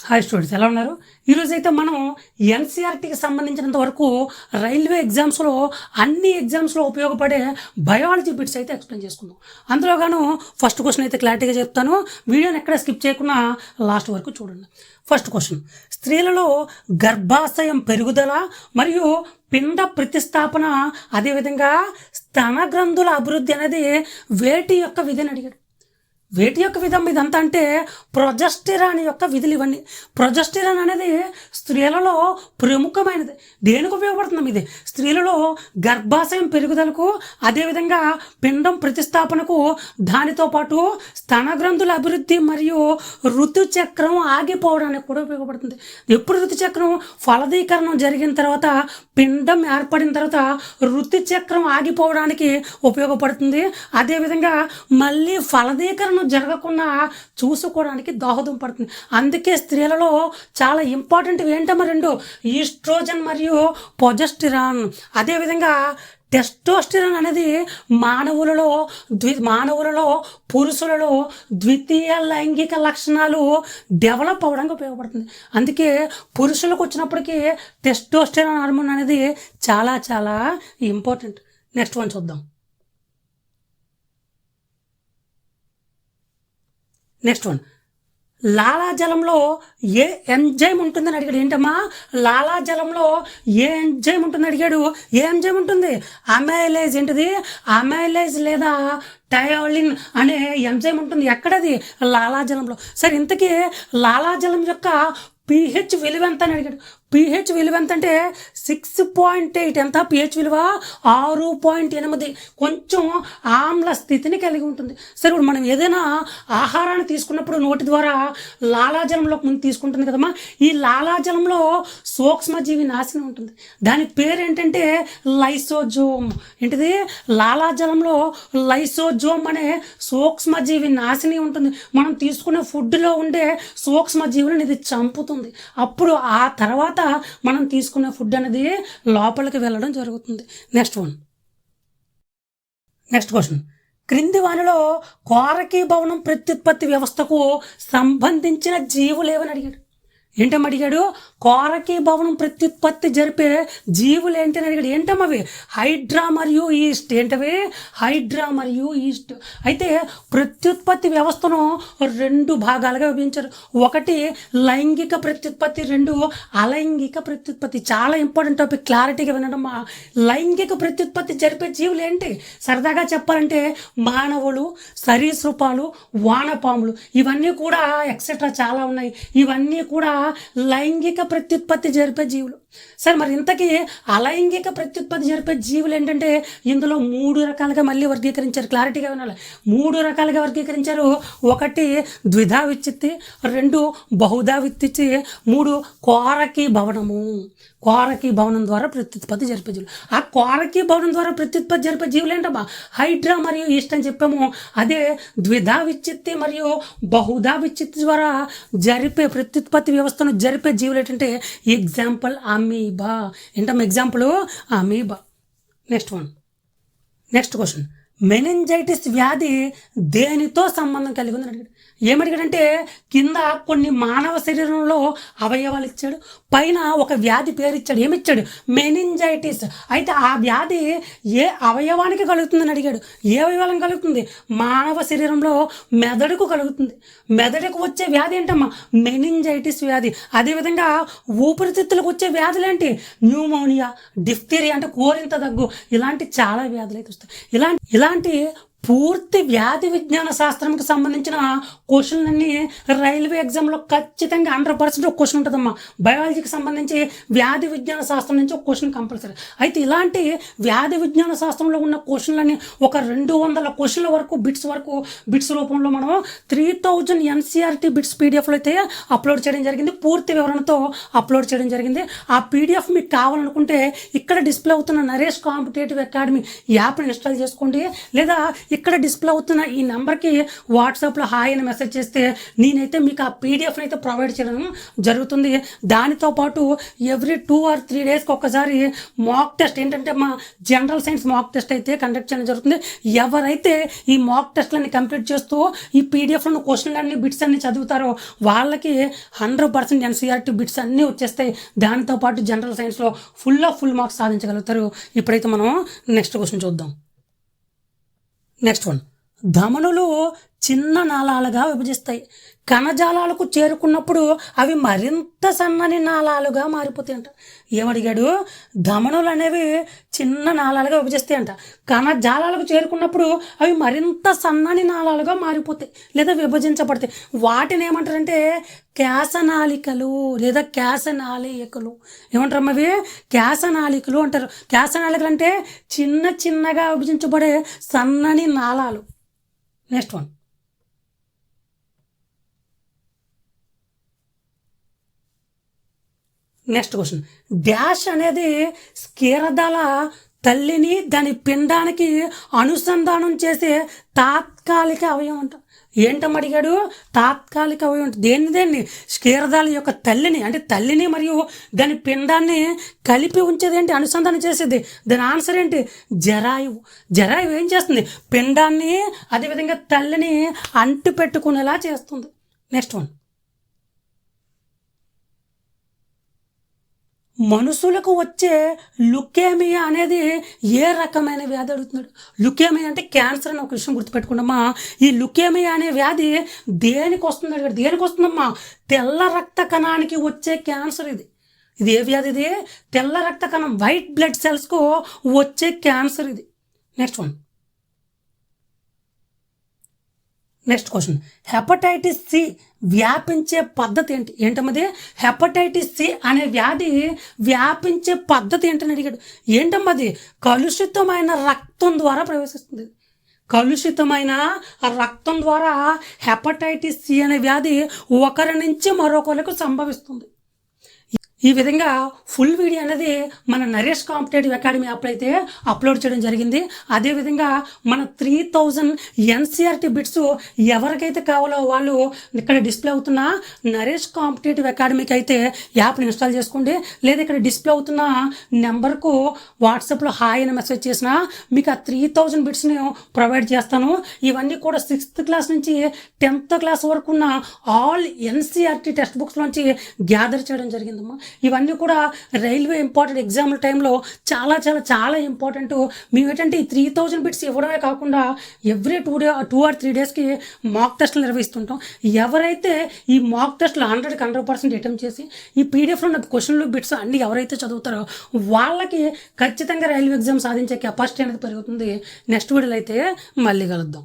Hi students, ఎలా ఉన్నారు? ఈరోజు అయితే మనం ఎన్సీఆర్టీకి సంబంధించినంత వరకు రైల్వే ఎగ్జామ్స్లో అన్ని ఎగ్జామ్స్లో ఉపయోగపడే బయాలజీ బిట్స్ అయితే ఎక్స్ప్లెయిన్ చేసుకుందాం. అందులోగాను ఫస్ట్ క్వశ్చన్ అయితే క్లారిటీగా చెప్తాను. వీడియోని ఎక్కడ స్కిప్ చేయకుండా లాస్ట్ వరకు చూడండి. ఫస్ట్ క్వశ్చన్, స్త్రీలలో గర్భాశయం పెరుగుదల మరియు పిండ ప్రతిస్థాపన అదేవిధంగా స్తన గ్రంథుల అభివృద్ధి అనేది వేటి యొక్క విధిని అడిగాడు. వేటి యొక్క విధం ఇదంతా అంటే ప్రొజెస్టెరాన్ యొక్క విధులు ఇవన్నీ. ప్రొజెస్టెరాన్ అనేది స్త్రీలలో ప్రముఖమైనది. దేనికి ఉపయోగపడుతుంది ఇది? స్త్రీలలో గర్భాశయం పెరుగుదలకు అదేవిధంగా పిండం ప్రతిస్థాపనకు, దానితో పాటు స్తన గ్రంథుల అభివృద్ధి మరియు ఋతుచక్రం ఆగిపోవడానికి కూడా ఉపయోగపడుతుంది. ఎప్పుడు ఋతుచక్రం? ఫలదీకరణం జరిగిన తర్వాత, పిండం ఏర్పడిన తర్వాత ఋతుచక్రం ఆగిపోవడానికి ఉపయోగపడుతుంది. అదేవిధంగా మళ్ళీ ఫలదీకరణ జరగకుండా చూసుకోవడానికి దోహదం పడుతుంది. అందుకే స్త్రీలలో చాలా ఇంపార్టెంట్ ఏంటమ్మా రెండు, ఈస్ట్రోజన్ మరియు ప్రొజెస్టెరాన్. అదేవిధంగా టెస్టోస్టెరాన్ అనేది మానవులలో పురుషులలో ద్వితీయ లైంగిక లక్షణాలు డెవలప్ అవ్వడానికి ఉపయోగపడుతుంది. అందుకే పురుషులకు వచ్చినప్పటికీ టెస్టోస్టెరాన్ హార్మోన్ అనేది చాలా చాలా ఇంపార్టెంట్. నెక్స్ట్ వన్ చూద్దాం. నెక్స్ట్ వన్, లాలాజలంలో ఏ ఎంజైమ్ ఉంటుందని అడిగాడు. ఏంటమ్మా? లాలాజలంలో ఏ ఎంజైమ్ ఉంటుందని అడిగాడు. ఏ ఎంజైమ్ ఉంటుంది? అమైలేజ్. ఏంటిది? అమైలేజ్ లేదా టయోలిన్ అనే ఎంజైమ్ ఉంటుంది. ఎక్కడది? లాలాజలంలో. సరే, ఇంతకీ లాలాజలం యొక్క pH విలువ ఎంత అని అడిగాడు. pH విలువ ఎంత అంటే 6.8. ఎంత pH విలువ? 6.8. కొంచెం ఆమ్ల స్థితిని కలిగి ఉంటుంది. సరే, ఇప్పుడు మనం ఏదైనా ఆహారాన్ని తీసుకున్నప్పుడు నోటి ద్వారా లాలాజలంలోకి ముందు తీసుకుంటుంది కదమ్మా. ఈ లాలాజలంలో సూక్ష్మజీవి నాశనం ఉంటుంది. దాని పేరు ఏంటంటే లైసోజోమ్. ఏంటిది? లాలాజలంలో లైసోజోమ్ అనే సూక్ష్మజీవి నాశిని ఉంటుంది. మనం తీసుకునే ఫుడ్లో ఉండే సూక్ష్మజీవులను ఇది చంపుతుంది. అప్పుడు ఆ తర్వాత మనం తీసుకునే ఫుడ్ అనేది లోపలికి వెళ్ళడం జరుగుతుంది. నెక్స్ట్ క్వశ్చన్, క్రింది వానిలో కోరకీభవనం ప్రత్యుత్పత్తి వ్యవస్థకు సంబంధించిన జీవులేవని అడిగాడు. ఏంటమ్మా అడిగాడు? కోరకీభవనం ప్రత్యుత్పత్తి జరిపే జీవులు ఏంటని అడిగాడు. ఏంటమ్మా అవి? హైడ్రా మరియు ఈస్ట్. ఏంటవి? హైడ్రా మరియు ఈస్ట్. అయితే ప్రత్యుత్పత్తి వ్యవస్థను రెండు భాగాలుగా విభజించారు. ఒకటి లైంగిక ప్రత్యుత్పత్తి, రెండు అలైంగిక ప్రత్యుత్పత్తి. చాలా ఇంపార్టెంట్ టాపిక్, క్లారిటీగా వినడమ్మా. లైంగిక ప్రత్యుత్పత్తి జరిపే జీవులు ఏంటి? సరదాగా చెప్పాలంటే మానవులు, సరీసృపాలు, వానపాములు, ఇవన్నీ కూడా ఎక్సెట్రా చాలా ఉన్నాయి. ఇవన్నీ కూడా లైంగిక ప్రత్యుత్పత్తి జరిపే జీవులు. సరే, మరి ఇంతకీ అలైంగిక ప్రత్యుత్పత్తి జరిపే జీవులు ఏంటంటే ఇందులో 3 రకాలుగా మళ్ళీ వర్గీకరించారు. క్లారిటీగా వినాలి. 3 రకాలుగా వర్గీకరించారు. ఒకటి ద్విధా విచ్చిత్తి, 2 బహుధా విచ్చిత్తి, 3 కోరకీభవనము. కోరకీభవనం ద్వారా ప్రత్యుత్పత్తి జరిపే జీవులు. ఆ కోరకీభవనం ద్వారా ప్రత్యుత్పత్తి జరిపే జీవులు ఏంటమ్మా? హైడ్రా మరియు ఈస్ట్ అని చెప్పాము. అదే ద్విధా విచ్చిత్తి మరియు బహుధా విచ్చిత్తి ద్వారా జరిపే ప్రత్యుత్పత్తి వ్యవస్థను జరిపే జీవులు ఏంటంటే ఎగ్జాంపుల్ అమీబా. ఏంటమ్మా example? Amoeba. Next question, meningitis వ్యాధి దేనితో సంబంధం కలిగి ఉందని అడిగాడు. ఏమడిగాడంటే కింద కొన్ని మానవ శరీరంలో అవయవాలు ఇచ్చాడు, పైన ఒక వ్యాధి పేరు ఇచ్చాడు. ఏమిచ్చాడు? మెనింజైటిస్. అయితే ఆ వ్యాధి ఏ అవయవానికి కలుగుతుందని అడిగాడు. ఏ అవయవాలం కలుగుతుంది? మానవ శరీరంలో మెదడుకు కలుగుతుంది. మెదడుకు వచ్చే వ్యాధి ఏంటమ్మా? మెనింజైటిస్ వ్యాధి. అదేవిధంగా ఊపిరితిత్తులకు వచ్చే వ్యాధులు ఏంటి? న్యూమోనియా, డిఫ్తీరియా అంటే కోరింత దగ్గు, ఇలాంటి చాలా వ్యాధులు అయితే వస్తాయి. ఇలాంటి పూర్తి వ్యాధి విజ్ఞాన శాస్త్రంకి సంబంధించిన క్వశ్చన్లన్నీ రైల్వే ఎగ్జామ్లో ఖచ్చితంగా 100% ఒక క్వశ్చన్ ఉంటుందమ్మా. బయాలజీకి సంబంధించి వ్యాధి విజ్ఞాన శాస్త్రం నుంచి ఒక క్వశ్చన్ కంపల్సరీ. అయితే ఇలాంటి వ్యాధి విజ్ఞాన శాస్త్రంలో ఉన్న క్వశ్చన్లన్నీ ఒక 200 క్వశ్చన్ల వరకు బిట్స్ రూపంలో మనం 3000 ఎన్సీఆర్టీ బిట్స్ పీడిఎఫ్లో అయితే అప్లోడ్ చేయడం జరిగింది. పూర్తి వివరణతో అప్లోడ్ చేయడం జరిగింది. ఆ పీడిఎఫ్ మీకు కావాలనుకుంటే ఇక్కడ డిస్ప్లే అవుతున్న నరేష్ కాంపిటేటివ్ అకాడమీ యాప్ని ఇన్స్టాల్ చేసుకోండి, లేదా ఇక్కడ డిస్ప్లే అవుతున్న ఈ నెంబర్కి వాట్సాప్లో హాయ్ అని మెసేజ్ మెసేజ్ చేస్తే నేనైతే మీకు ఆ పీడిఎఫ్ని అయితే ప్రొవైడ్ చేయడం జరుగుతుంది. దానితో పాటు ఎవ్రీ 2 or 3 డేస్కి ఒక్కసారి మాక్ టెస్ట్ ఏంటంటే మా జనరల్ సైన్స్ మాక్ టెస్ట్ అయితే కండక్ట్ చేయడం జరుగుతుంది. ఎవరైతే ఈ మాక్ టెస్ట్లన్నీ కంప్లీట్ చేస్తూ ఈ పీడిఎఫ్లో క్వశ్చన్లు అన్ని బిట్స్ అన్ని చదువుతారో వాళ్ళకి 100% ఎన్సీఆర్టీ బిట్స్ అన్నీ వచ్చేస్తాయి. దానితో పాటు జనరల్ సైన్స్లో ఫుల్ మార్క్స్ సాధించగలుగుతారు. ఇప్పుడైతే మనం నెక్స్ట్ క్వశ్చన్ చూద్దాం. నెక్స్ట్ వన్, ధమనులు చిన్న నాళాలుగా విభజిస్తాయి. కణజాలాలకు చేరుకున్నప్పుడు అవి మరింత సన్నని నాళాలుగా మారిపోతాయంట. ఏమడిగాడు? ధమనులు అనేవి చిన్న నాళాలుగా విభజిస్తాయంట. కణజాలాలకు చేరుకున్నప్పుడు అవి మరింత సన్నని నాళాలుగా మారిపోతాయి లేదా విభజించబడతాయి. వాటిని ఏమంటారంటే కేశనాళికలు లేదా కేశనాళికలు. ఏమంటారు అవి? కేశనాళికలు అంటారు. కేశనాళికలు అంటే చిన్నగా విభజించబడే సన్నని నాళాలు. Next one, next question, dash అనేది స్కీరదల తల్లిని దాని పిండానికి అనుసంధానం చేసే తాత్కాలిక అవయవం అంట. ఏంటమ్మడిగాడు? తాత్కాలిక అవయవం అంటే దేన్ని స్కీరదాల యొక్క తల్లిని, అంటే తల్లిని మరియు దాని పిండాన్ని కలిపి ఉంచేది ఏంటి? అనుసంధానం చేసేది. దాని ఆన్సర్ ఏంటి? జరాయువు. జరాయువు ఏం చేస్తుంది? పిండాన్ని అదేవిధంగా తల్లిని అంటు పెట్టుకునేలా చేస్తుంది. నెక్స్ట్ వన్, మనుషులకు వచ్చే లుకేమియా అనేది ఏ రకమైన వ్యాధి అడుగుతున్నాడు. లుకేమియా అంటే క్యాన్సర్ అని ఒక విషయం గుర్తుపెట్టుకున్నామా. ఈ లుకేమియా అనే వ్యాధి దేనికి వస్తుంది అడిగాడు. దేనికి వస్తుందమ్మా? తెల్ల రక్త కణానికి వచ్చే క్యాన్సర్ ఇది. ఇది ఏ వ్యాధి? ఇది తెల్ల రక్త కణం, వైట్ బ్లడ్ సెల్స్కు వచ్చే క్యాన్సర్ ఇది. Next one, next question, hepatitis C వ్యాపించే పద్ధతి ఏంటి? ఏంటమ్మది? హెపటైటిస్ సి అనే వ్యాధి వ్యాపించే పద్ధతి ఏంటని అడిగాడు. ఏంటమ్మది? కలుషితమైన రక్తం ద్వారా ప్రవేశిస్తుంది. కలుషితమైన రక్తం ద్వారా హెపటైటిస్ సి అనే వ్యాధి ఒకరి నుంచి మరొకరికి సంభవిస్తుంది. ఈ విధంగా ఫుల్ వీడియో అనేది మన నరేష్ కాంపిటేటివ్ అకాడమీ యాప్ అయితే అప్లోడ్ చేయడం జరిగింది. అదేవిధంగా మన 3000 ఎన్సీఆర్టీ బిట్స్ ఎవరికైతే కావాలో వాళ్ళు ఇక్కడ డిస్ప్లే అవుతున్న నరేష్ కాంపిటేటివ్ అకాడమీకి అయితే యాప్ని ఇన్స్టాల్ చేసుకోండి. లేదా ఇక్కడ డిస్ప్లే అవుతున్న నెంబర్కు వాట్సాప్లో హాయ్ అని మెసేజ్ చేసినా మీకు ఆ 3000 బిట్స్ని ప్రొవైడ్ చేస్తాను. ఇవన్నీ కూడా 6th క్లాస్ నుంచి 10th క్లాస్ వరకు ఉన్న ఆల్ ఎన్సీఆర్టీ టెక్స్ట్ బుక్స్ నుంచి గ్యాదర్ చేయడం జరిగిందమ్మా. ఇవన్నీ కూడా రైల్వే ఇంపార్టెంట్ ఎగ్జామ్ల టైంలో చాలా ఇంపార్టెంట్. మేము ఏంటంటే ఈ 3000 బిట్స్ ఇవ్వడమే కాకుండా ఎవ్రీ 2 or 3 డేస్కి మాక్ టెస్ట్లు నిర్వహిస్తుంటాం. ఎవరైతే ఈ మాక్ టెస్ట్లు 100% అటెంప్ట్ చేసి ఈ పీడిఎఫ్లో ఉన్న క్వశ్చన్లు బిట్స్ అన్ని ఎవరైతే చదువుతారో వాళ్ళకి ఖచ్చితంగా రైల్వే ఎగ్జామ్ సాధించే కెపాసిటీ అనేది పెరుగుతుంది. నెక్స్ట్ వీడియోలో అయితే మళ్ళీ కలుద్దాం.